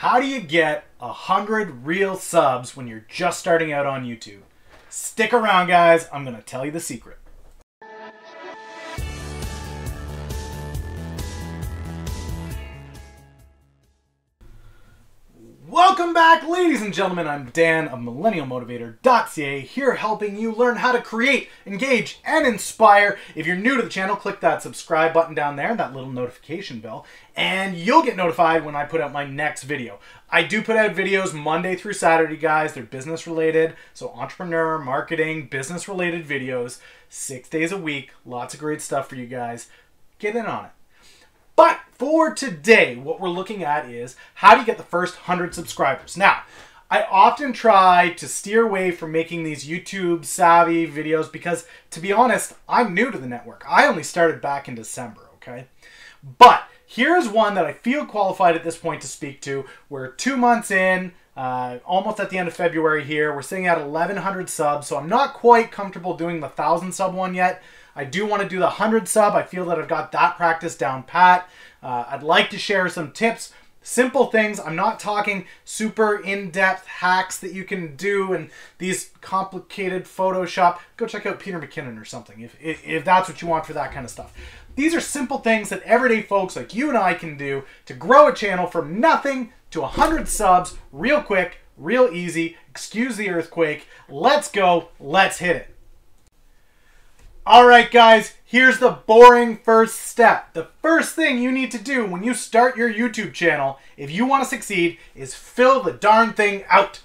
How do you get 100 real subs when you're just starting out on YouTube? Stick around, guys. I'm going to tell you the secret. Welcome back, ladies and gentlemen. I'm Dan of MillennialMotivator.ca, here helping you learn how to create, engage, and inspire. If you're new to the channel, click that subscribe button down there, that little notification bell, and you'll get notified when I put out my next video. I do put out videos Monday through Saturday, guys. They're business related, so entrepreneur, marketing, business related videos, 6 days a week. Lots of great stuff for you guys. Get in on it. But for today, what we're looking at is how do you get the first 100 subscribers? Now, I often try to steer away from making these YouTube savvy videos because, to be honest, I'm new to the network. I only started back in December, okay? But here's one that I feel qualified at this point to speak to. We're 2 months in, almost at the end of February here. We're sitting at 1,100 subs, so I'm not quite comfortable doing the 1,000 sub one yet. I do want to do the 100 sub. I feel that I've got that practice down pat. I'd like to share some tips, simple things. I'm not talking super in-depth hacks that you can do and these complicated Photoshop. Go check out Peter McKinnon or something if that's what you want for that kind of stuff. These are simple things that everyday folks like you and I can do to grow a channel from nothing to 100 subs real quick, real easy. Excuse the earthquake. Let's go. Let's hit it. Alright guys, here's the boring first step. The first thing you need to do when you start your YouTube channel, if you want to succeed, is fill the darn thing out.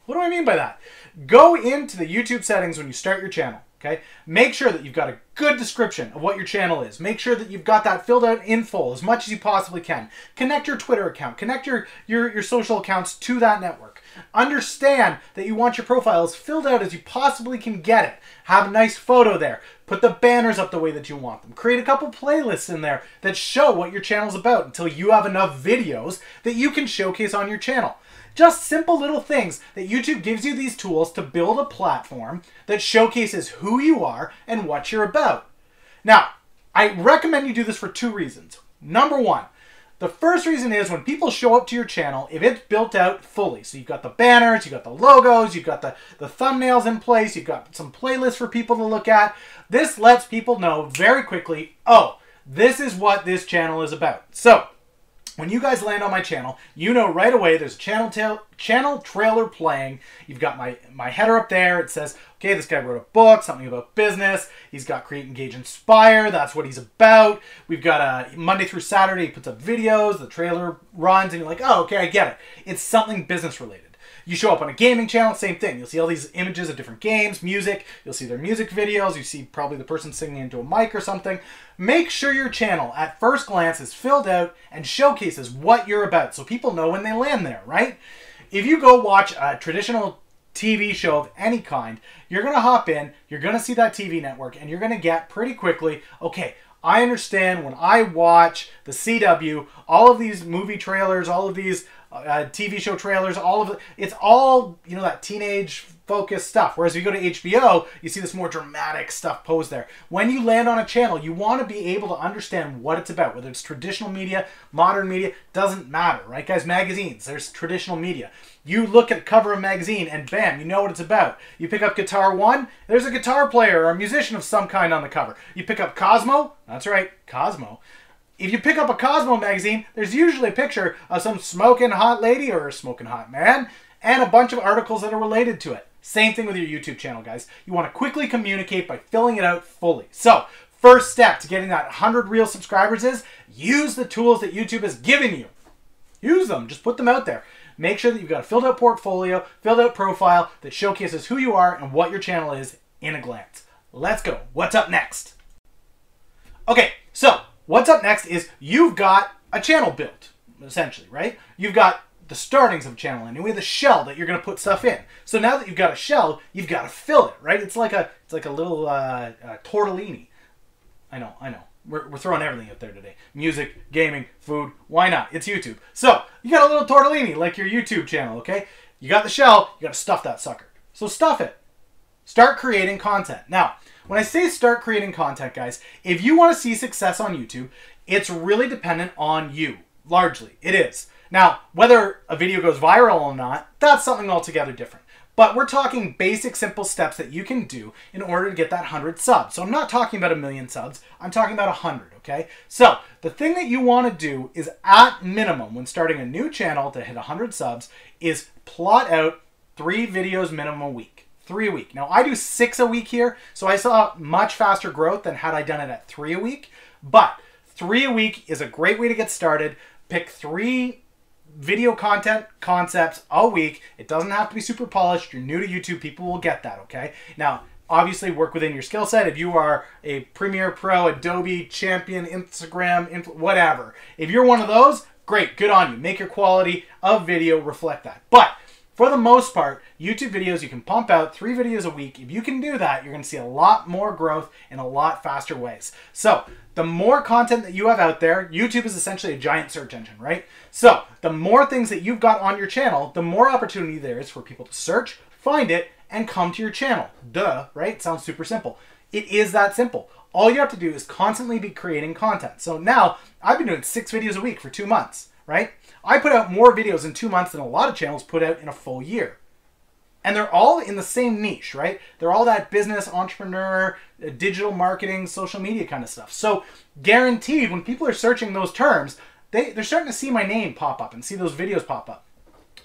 What do I mean by that? Go into the YouTube settings when you start your channel, okay? Make sure that you've got a good description of what your channel is. Make sure that you've got that filled out in full as much as you possibly can. Connect your Twitter account. Connect your social accounts to that network. Understand that you want your profile as filled out as you possibly can get it. Have a nice photo there. Put the banners up the way that you want them. Create a couple playlists in there that show what your channel's about until you have enough videos that you can showcase on your channel. Just simple little things that YouTube gives you these tools to build a platform that showcases who you are and what you're about. Now, I recommend you do this for 2 reasons. Number 1, the first reason is when people show up to your channel, if it's built out fully, so you've got the banners, you've got the logos, you've got the thumbnails in place, you've got some playlists for people to look at, this lets people know very quickly, oh, this is what this channel is about. So, when you guys land on my channel, you know right away there's a channel trailer playing. You've got my header up there. It says, okay, this guy wrote a book, something about business. He's got Create, Engage, Inspire. That's what he's about. We've got a Monday through Saturday. He puts up videos. The trailer runs, and you're like, oh, okay, I get it. It's something business related. You show up on a gaming channel, same thing. You'll see all these images of different games, music. You'll see their music videos. You see probably the person singing into a mic or something. Make sure your channel, at first glance, is filled out and showcases what you're about so people know when they land there, right? If you go watch a traditional TV show of any kind, you're going to hop in, you're going to see that TV network, and you're going to get pretty quickly, okay, I understand when I watch the CW, all of these movie trailers, all of these TV show trailers, all of it, it's all, you know, that teenage focused stuff. Whereas if you go to HBO, you see this more dramatic stuff posed there. When you land on a channel, you want to be able to understand what it's about, whether it's traditional media, modern media, doesn't matter, right guys? Magazines, there's traditional media. You look at the cover of a magazine and bam, you know what it's about. You pick up Guitar One, there's a guitar player or a musician of some kind on the cover. You pick up Cosmo, that's right, Cosmo. If you pick up a Cosmo magazine, there's usually a picture of some smoking hot lady or a smoking hot man and a bunch of articles that are related to it. Same thing with your YouTube channel, guys. You want to quickly communicate by filling it out fully. So, first step to getting that 100 real subscribers is use the tools that YouTube has given you. Use them. Just put them out there. Make sure that you've got a filled out portfolio, filled out profile that showcases who you are and what your channel is in a glance. Let's go. What's up next? Okay, so what's up next is you've got a channel built, essentially, right? You've got the startings of a channel and we have the shell that you're going to put stuff in. So now that you've got a shell, you've got to fill it, right? It's like a little tortellini. I know. We're throwing everything out there today. Music, gaming, food, why not? It's YouTube. So you got a little tortellini like your YouTube channel, okay? You got the shell, you got to stuff that sucker. So stuff it. Start creating content. Now, when I say start creating content, guys, if you want to see success on YouTube, it's really dependent on you. Largely, it is. Now, whether a video goes viral or not, that's something altogether different. But we're talking basic, simple steps that you can do in order to get that 100 subs. So I'm not talking about 1,000,000 subs. I'm talking about 100, okay? So the thing that you want to do is, at minimum, when starting a new channel to hit 100 subs, is plot out 3 videos minimum a week. 3 a week. Now, I do 6 a week here, so I saw much faster growth than had I done it at 3 a week. But 3 a week is a great way to get started. Pick 3 video content concepts a week. It doesn't have to be super polished. You're new to YouTube, people will get that, okay? Now, obviously work within your skill set. If you are a Premiere Pro, Adobe champion, Instagram, whatever. If you're one of those, great, good on you. Make your quality of video reflect that. But for the most part, YouTube videos, you can pump out 3 videos a week. If you can do that, you're going to see a lot more growth in a lot faster ways. So the more content that you have out there, YouTube is essentially a giant search engine, right? So the more things that you've got on your channel, the more opportunity there is for people to search, find it, and come to your channel. Duh, right? Sounds super simple. It is that simple. All you have to do is constantly be creating content. So now I've been doing 6 videos a week for 2 months, right? I put out more videos in 2 months than a lot of channels put out in a full year. And they're all in the same niche, right? They're all that business, entrepreneur, digital marketing, social media kind of stuff. So guaranteed, when people are searching those terms, they're starting to see my name pop up and see those videos pop up.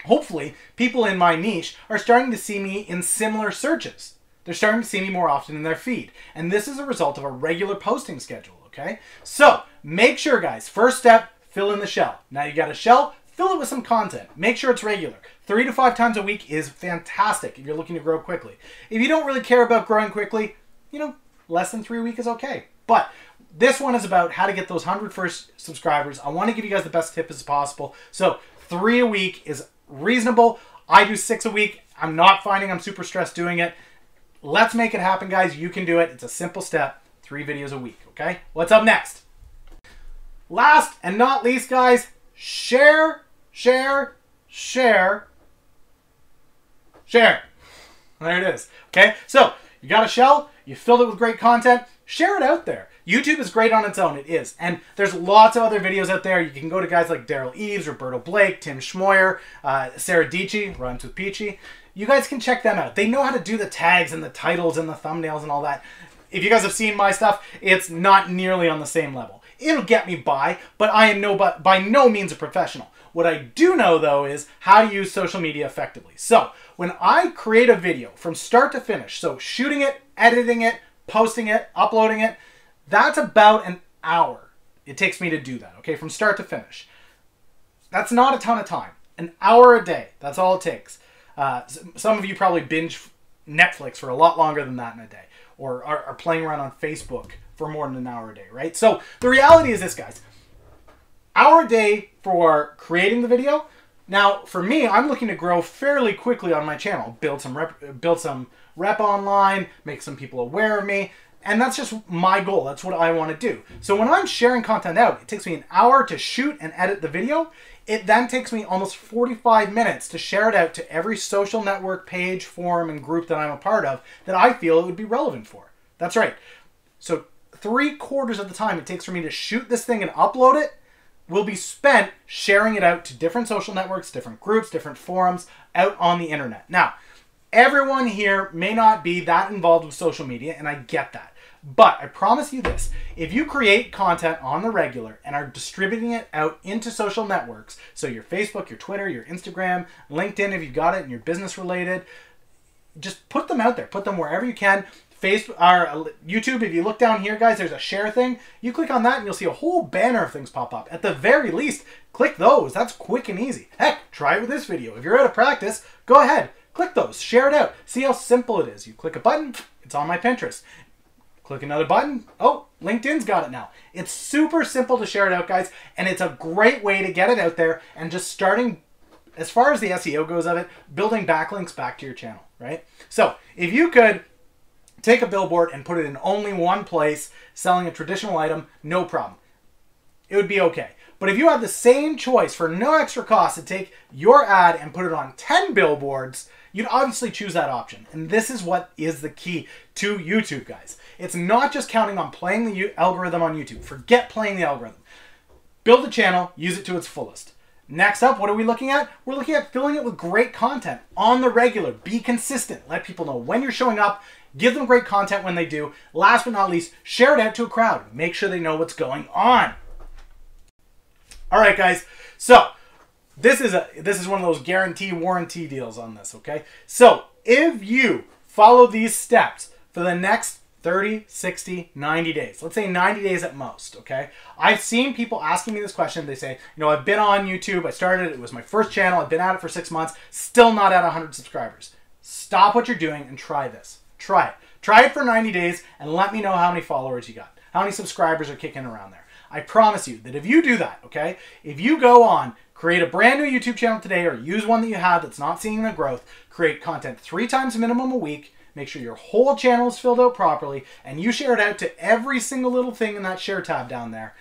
Hopefully, people in my niche are starting to see me in similar searches. They're starting to see me more often in their feed. And this is a result of a regular posting schedule, okay? So make sure, guys, first step, fill in the shell. Now you got a shell, fill it with some content. Make sure it's regular. 3 to 5 times a week is fantastic if you're looking to grow quickly. If you don't really care about growing quickly, you know, less than 3 a week is okay. But this one is about how to get those 100 first subscribers. I want to give you guys the best tip as possible. So 3 a week is reasonable. I do 6 a week. I'm not finding I'm super stressed doing it. Let's make it happen, guys. You can do it. It's a simple step. 3 videos a week, okay? What's up next? Last and not least, guys, share, share, share, share. There it is. Okay, so you got a shell, you filled it with great content, share it out there. YouTube is great on its own, it is. And there's lots of other videos out there. You can go to guys like Daryl Eves, Roberto Blake, Tim Schmoyer, Sarah Dici, rhymes with Peachy. You guys can check them out. They know how to do the tags and the titles and the thumbnails and all that. If you guys have seen my stuff, it's not nearly on the same level. It'll get me by, but I am by no means a professional. What I do know, though, is how to use social media effectively. So when I create a video from start to finish, so shooting it, editing it, posting it, uploading it, that's about an hour it takes me to do that, okay, from start to finish. That's not a ton of time. An hour a day, that's all it takes. Some of you probably binge Netflix for a lot longer than that in a day, or are playing around on Facebook for more than an hour a day, right? So the reality is this, guys. Hour a day for creating the video. Now, for me, I'm looking to grow fairly quickly on my channel. Build some rep online, make some people aware of me, and that's just my goal. That's what I want to do. So when I'm sharing content out, it takes me an hour to shoot and edit the video. It then takes me almost 45 minutes to share it out to every social network, page, forum, and group that I'm a part of that I feel it would be relevant for. That's right. So 3/4 of the time it takes for me to shoot this thing and upload it will be spent sharing it out to different social networks, different groups, different forums out on the internet. Now, everyone here may not be that involved with social media, and I get that. But I promise you this, if you create content on the regular and are distributing it out into social networks, so your Facebook, your Twitter, your Instagram, LinkedIn if you've got it and you're business related, just put them out there. Put them wherever you can. Facebook or YouTube, if you look down here, guys, there's a share thing. You click on that and you'll see a whole banner of things pop up. At the very least, click those. That's quick and easy. Heck, try it with this video. If you're out of practice, go ahead. Click those. Share it out. See how simple it is. You click a button, it's on my Pinterest. Click another button. Oh, LinkedIn's got it now. It's super simple to share it out, guys, and it's a great way to get it out there and just starting, as far as the SEO goes of it, building backlinks back to your channel, right? So if you could take a billboard and put it in only one place, selling a traditional item, no problem. It would be okay. But if you had the same choice for no extra cost to take your ad and put it on 10 billboards, you'd obviously choose that option. And this is what is the key to YouTube, guys. It's not just counting on playing the algorithm on YouTube. Forget playing the algorithm. Build a channel, use it to its fullest. Next up, what are we looking at? We're looking at filling it with great content on the regular. Be consistent. Let people know when you're showing up. Give them great content when they do. Last but not least, share it out to a crowd. Make sure they know what's going on. All right, guys. So this is one of those guarantee warranty deals on this, okay? So if you follow these steps for the next 30, 60, 90 days. Let's say 90 days at most, okay? I've seen people asking me this question. They say, you know, I've been on YouTube. I started, it was my first channel. I've been at it for 6 months. Still not at 100 subscribers. Stop what you're doing and try this. Try it. Try it for 90 days and let me know how many followers you got. How many subscribers are kicking around there. I promise you that if you do that, okay? If you go on, create a brand new YouTube channel today or use one that you have that's not seeing the growth, create content 3 times minimum a week, make sure your whole channel is filled out properly, and you share it out to every single little thing in that share tab down there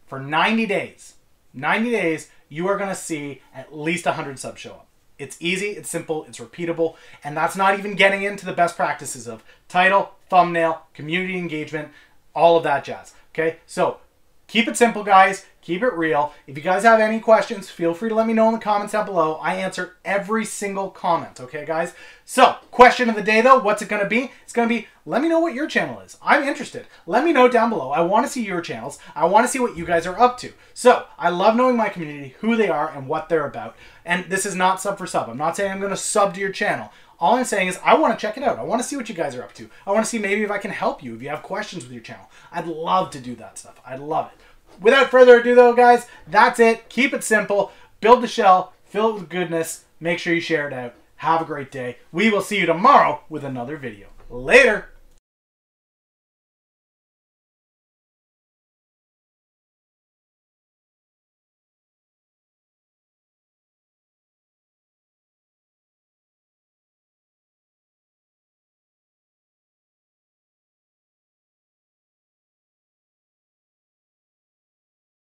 for 90 days. 90 days, you are going to see at least 100 subs show up. It's easy, it's simple, it's repeatable, and that's not even getting into the best practices of title, thumbnail, community engagement, all of that jazz. Okay, so keep it simple, guys. Keep it real. If you guys have any questions, feel free to let me know in the comments down below. I answer every single comment, okay, guys? So, question of the day, though, what's it going to be? It's going to be, let me know what your channel is. I'm interested. Let me know down below. I want to see your channels. I want to see what you guys are up to. So, I love knowing my community, who they are, and what they're about. And this is not sub for sub. I'm not saying I'm going to sub to your channel. All I'm saying is I want to check it out. I want to see what you guys are up to. I want to see maybe if I can help you, if you have questions with your channel. I'd love to do that stuff. I'd love it. Without further ado, though, guys, that's it. Keep it simple. Build the shell. Fill it with goodness. Make sure you share it out. Have a great day. We will see you tomorrow with another video. Later.